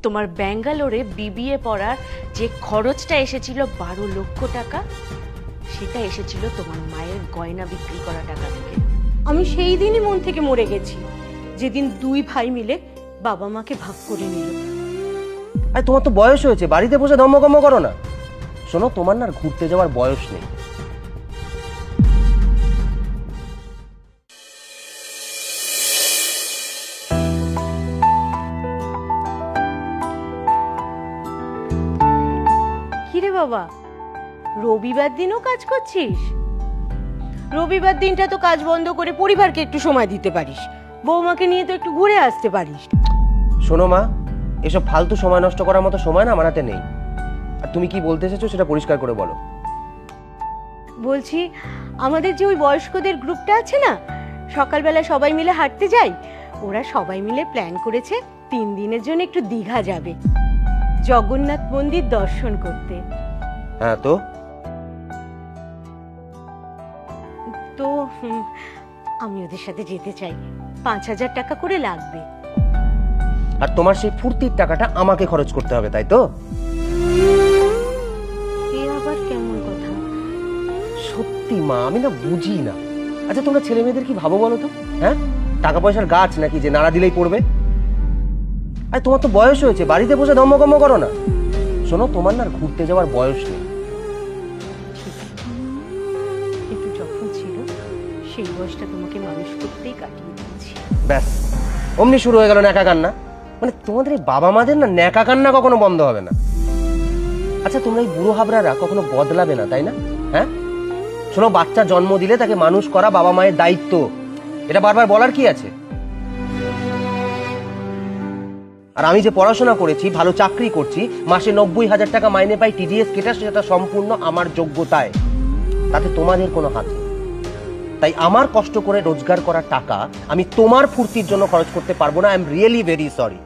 তোমার ব্যাঙ্গালোরে বিবিএ পড়ার যে খরচটা এসেছিল 12 লক্ষ টাকা, সেটা এসেছিল তোমার মায়ের গয়না বিক্রি করা টাকা থেকে। আমি সেই দিনই মন থেকে মরে গেছি, যেদিন দুই ভাই মিলে বাবা মাকে ভাগ করে নিল। আরে তোমার তো বয়স হয়েছে, বাড়িতে বসে ধর্মকর্ম করো না। শোনো, তোমার না ঘুরতে যাওয়ার বয়স নেই। কিরে বাবা, রবিবার দিনও কাজ করছিস? রবিবার দিনটা তো কাজ বন্ধ করে পরিবারকে একটু সময় দিতে পারিস, বৌমাকে নিয়ে তো একটু ঘুরে আসতে পারিস। শোনো মা, এসব ফালতু সময় নষ্ট করার মতো সময় না আমার হাতে নেই। আর তুমি কি বলতে এসেছো সেটা পরিষ্কার করে বলো। বলছি, আমাদের যে ওই বয়স্কদের গ্রুপটা আছে না, সকালবেলা সবাই মিলে হাঁটতে যাই, ওরা সবাই মিলে প্ল্যান করেছে 3 দিনের জন্য একটু দীঘা যাবে, জগন্নাথ মন্দির দর্শন করতে। হ্যাঁ তো তো আমি ওদের সাথে যেতে চাই। 5,000 টাকা করে লাগবে। আর তোমার সেই ফুর্তির টাকাটা আমাকে খরচ করতে হবে, তাই তো? এ আবার কেমন কথা? সত্যি মা, আমি না বুঝি না। আচ্ছা, তোমরা ছেলে মেয়েদের কি ভাবো বলো তো? হ্যাঁ, টাকা পয়সার গাছ নাকি যে নাড়া দিলেই পড়বে? আরে তোমার তো বয়স হয়েছে, বাড়িতে বসে ধর্মকর্ম করো না। শোনো, তোমার না ঘুরতে যাওয়ার বয়স নেই। কিন্তু যখন ছিল সেই বয়সটা তোমাকে মানুষ করতেই কাটিয়ে দিয়েছি। ব্যাস, অমনি শুরু হয়ে গেল ন্যাকা কান্না। মানে তোমাদের এই বাবা মাদের না ন্যাকা কান্না কখনো বন্ধ হবে না। আচ্ছা, তোমরা এই বুড়ো হাবরারা কখনো বদলাবে না, তাই না? হ্যাঁ, শোনো, বাচ্চা জন্ম দিলে তাকে মানুষ করা বাবা মায়ের দায়িত্ব। এটা বারবার বলার কি আছে? আর আমি যে পড়াশোনা করেছি, ভালো চাকরি করছি, মাসে 90,000 টাকা মাইনে পাই, টিডিএস কেটে, সেটা সম্পূর্ণ আমার যোগ্যতায়, তাতে তোমাদের কোনো হাত নেই। তাই আমার কষ্ট করে রোজগার করা টাকা আমি তোমার ফুর্তির জন্য খরচ করতে পারবো না। I am really very sorry.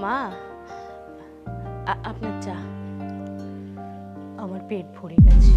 মা, আপনার চা। আমার পেট ভরে গেছে।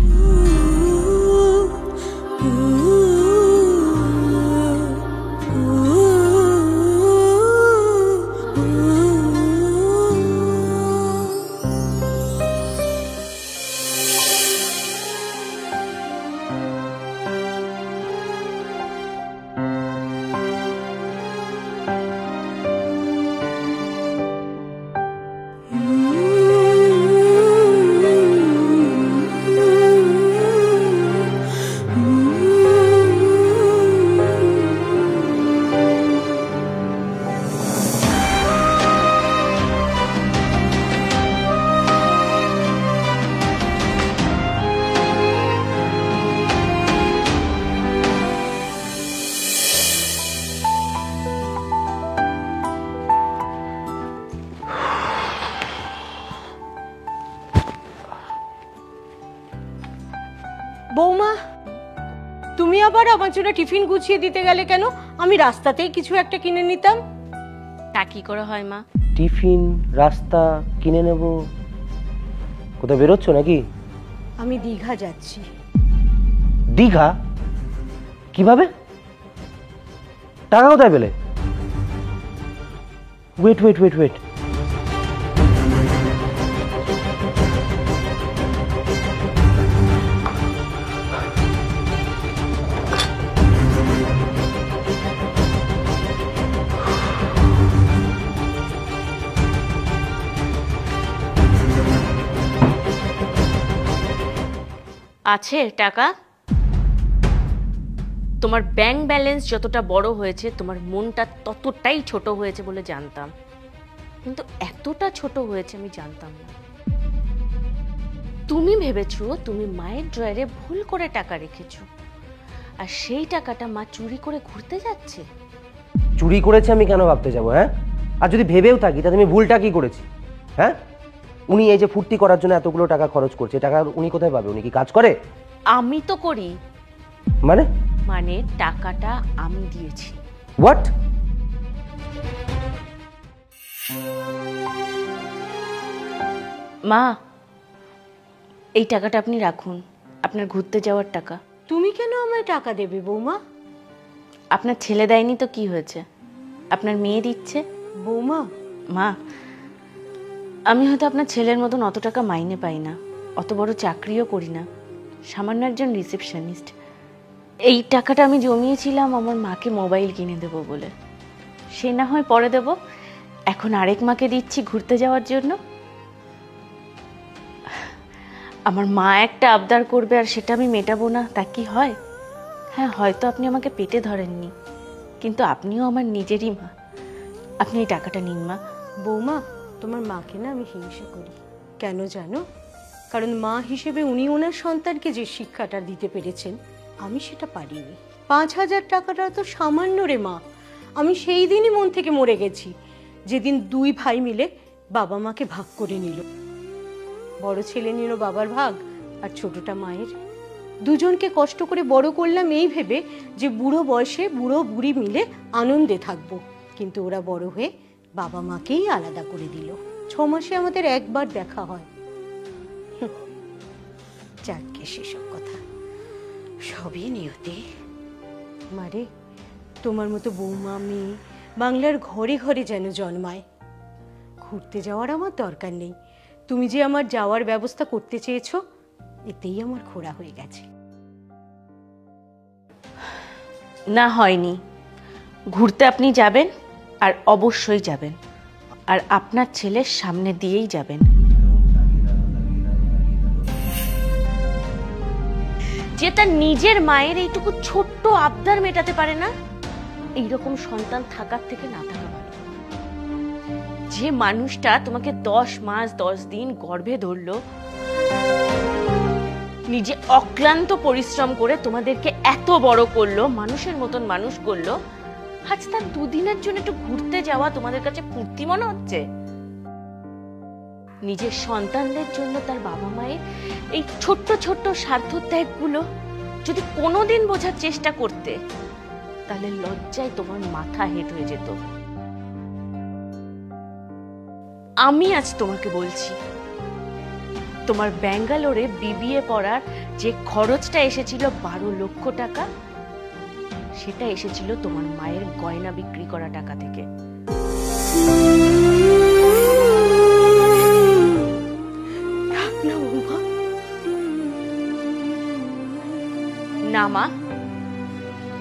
বৌমা, তুমি আবার আমার জন্য টিফিন গুছিয়ে দিতে গেলে কেন? আমি রাস্তাতেই কিছু একটা কিনে নিতাম। তা কি করে হয় মা? টিফিন, রাস্তা কিনে নেব? কোথায় বেরোচ্ছ নাকি? আমি দীঘা যাচ্ছি। দীঘা? কিভাবে? টাকা কোথায় পেলে? ওয়েট ওয়েট ওয়েট ওয়েট, আছে টাকা? তোমার ব্যাংক ব্যালেন্স যতটা বড় হয়েছে, তোমার মনটা ততটাই ছোট হয়েছে বলে জানতাম, কিন্তু এতটা ছোট হয়েছে আমি জানতাম না। তুমি ভেবেছো তুমি মায়ের ড্রয়ারে ভুল করে টাকা রেখেছো, আর সেই টাকাটা মা চুরি করে ঘুরতে যাচ্ছে। চুরি করেছে আমি কেন ভাবতে যাবো? হ্যাঁ, আর যদি ভেবেও থাকি তাহলে আমি ভুলটা কি করেছি? হ্যাঁ, উনি এই যে ফুর্তি করার জন্য এতগুলো টাকা খরচ করছে, টাকা উনি কোথায় পাবে? উনি কি কাজ করে? আমি তো করি। মানে? মানে টাকাটা আমি দিয়েছি। হোয়াট? মা, এই টাকাটা আপনি রাখুন, আপনার ঘুরতে যাওয়ার টাকা। তুমি কেন আমায় টাকা দেবে বৌমা? আপনার ছেলে দেয়নি তো কি হয়েছে, আপনার মেয়ে দিচ্ছে। বৌমা, মা, আমি হয়তো আপনার ছেলের মতন অত টাকা মাইনে পাই না, অত বড় চাকরিও করি না, সামান্য একজন রিসেপশনিস্ট। এই টাকাটা আমি জমিয়েছিলাম আমার মাকে মোবাইল কিনে দেব বলে। সে না হয় পরে দেব, এখন আরেক মাকে দিচ্ছি ঘুরতে যাওয়ার জন্য। আমার মা একটা আবদার করবে আর সেটা আমি মেটাবো না, তা কি হয়? হ্যাঁ, হয়তো আপনি আমাকে পেটে ধরেননি, কিন্তু আপনিও আমার নিজেরই মা। আপনি এই টাকাটা নিন মা। বৌমা, তোমার মাকে না আমি হিংসা করি। কেন জানো? কারণ মা হিসেবে উনি ওনার সন্তানকে যে শিক্ষাটা দিতে পেরেছেন, আমি সেটা পারিনি। 5,000 টাকাটা তো সামান্য রে মা। আমি সেই দিনই মন থেকে মরে গেছি যেদিন দুই ভাই মিলে বাবা মাকে ভাগ করে নিল। বড় ছেলে নিল বাবার ভাগ আর ছোটটা মায়ের। দুজনকে কষ্ট করে বড় করলাম এই ভেবে যে বুড়ো বয়সে বুড়ো বুড়ি মিলে আনন্দে থাকবো, কিন্তু ওরা বড় হয়ে বাবা মাকেই আলাদা করে দিল। 6 মাসে আমাদের একবার দেখা হয়। যাকে সেসব কথা, সবই নিয়তি। মারে, তোমার মতো বৌমা মেয়ে বাংলার ঘরে ঘরে যেন জন্মায়। ঘুরতে যাওয়ার আমার দরকার নেই, তুমি যে আমার যাওয়ার ব্যবস্থা করতে চেয়েছো এতেই আমার ঘোরা হয়ে গেছে। না, হয়নি। ঘুরতে আপনি যাবেন, আর অবশ্যই যাবেন, আর আপনার ছেলের সামনে দিয়েই যাবেন। যে তার নিজের মায়ের এইটুকু ছোট্ট আবদার মেটাতে পারে না, এইরকম সন্তান থাকার থেকে না থাকা ভালো। যে মানুষটা তোমাকে 10 মাস 10 দিন গর্ভে ধরলো, নিজে অক্লান্ত পরিশ্রম করে তোমাদেরকে এত বড় করলো, মানুষের মতন মানুষ করলো, আজ তার 2 দিনের জন্য একটু ঘুরতে যাওয়া তোমাদের কাছে ফুর্তি মনে হচ্ছে? নিজের সন্তানদের জন্য তার বাবা মায়ের এই ছোট্ট ছোট্ট স্বার্থ ত্যাগগুলো যদি কোনোদিন বোঝার চেষ্টা করতে, তাহলে লজ্জায় তোমার মাথা হেঁট হয়ে যেত। আমি আজ তোমাকে বলছি, তোমার ব্যাঙ্গালোরে বিবিএ পড়ার যে খরচটা এসেছিল 12 লক্ষ টাকা, সেটা এসেছিল তোমার মায়ের গয়না বিক্রি করা টাকা থেকে। না মা,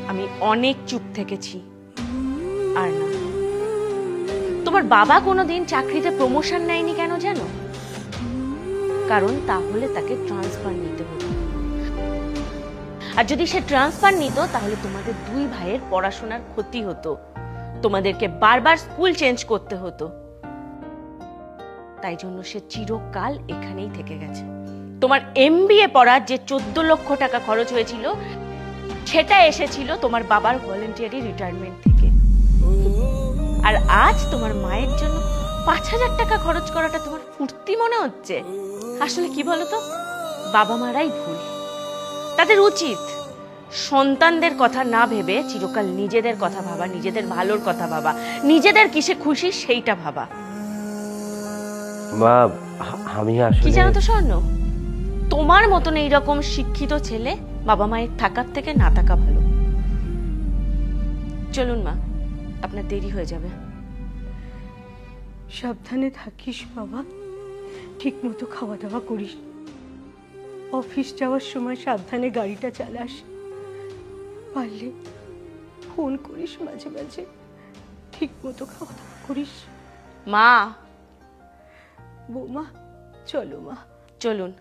আমি অনেক চুপ থেকেছি, আর না। তোমার বাবা কোনোদিন চাকরিতে প্রমোশন নেয়নি কেন জানো? কারণ তাহলে তাকে ট্রান্সফার নিতে হতো, আর যদি সে ট্রান্সফার নিত তাহলে তোমাদের 2 ভাইয়ের পড়াশোনার ক্ষতি হতো, তোমাদেরকে বারবার স্কুল চেঞ্জ করতে হতো। তাই জন্য সে চিরকাল এখানেই থেকে গেছে। তোমার এমবিএ পড়ার যে 14 লক্ষ টাকা খরচ হয়েছিল, সেটা এসেছিল তোমার বাবার ভলেন্টিয়ারি রিটায়ারমেন্ট থেকে। আর আজ তোমার মায়ের জন্য 5,000 টাকা খরচ করাটা তোমার ফুর্তি মনে হচ্ছে? আসলে কি বলতো, বাবা মারাই ভুল। তাদের উচিত সন্তানদের কথা না ভেবে চিরকাল নিজেদের কথা ভাবা, নিজেদের ভালোর কথা ভাবা, নিজেদের কিসে খুশি সেইটা ভাবা। মা, আমি আসলে কি জানো তো স্বর্ণ, তোমার মতন এইরকম শিক্ষিত ছেলে বাবা মায়ের থাকার থেকে না থাকা ভালো। চলুন মা, আপনার দেরি হয়ে যাবে। সাবধানে থাকিস বাবা, ঠিক মতো খাওয়া দাওয়া করিস, অফিস যাওয়ার সময় সাবধানে গাড়িটা চালাস, পারলে ফোন করিস মাঝে মাঝে, ঠিক মতো খাওয়া দাওয়া করিস। মা, বৌমা চলো মা, চলুন।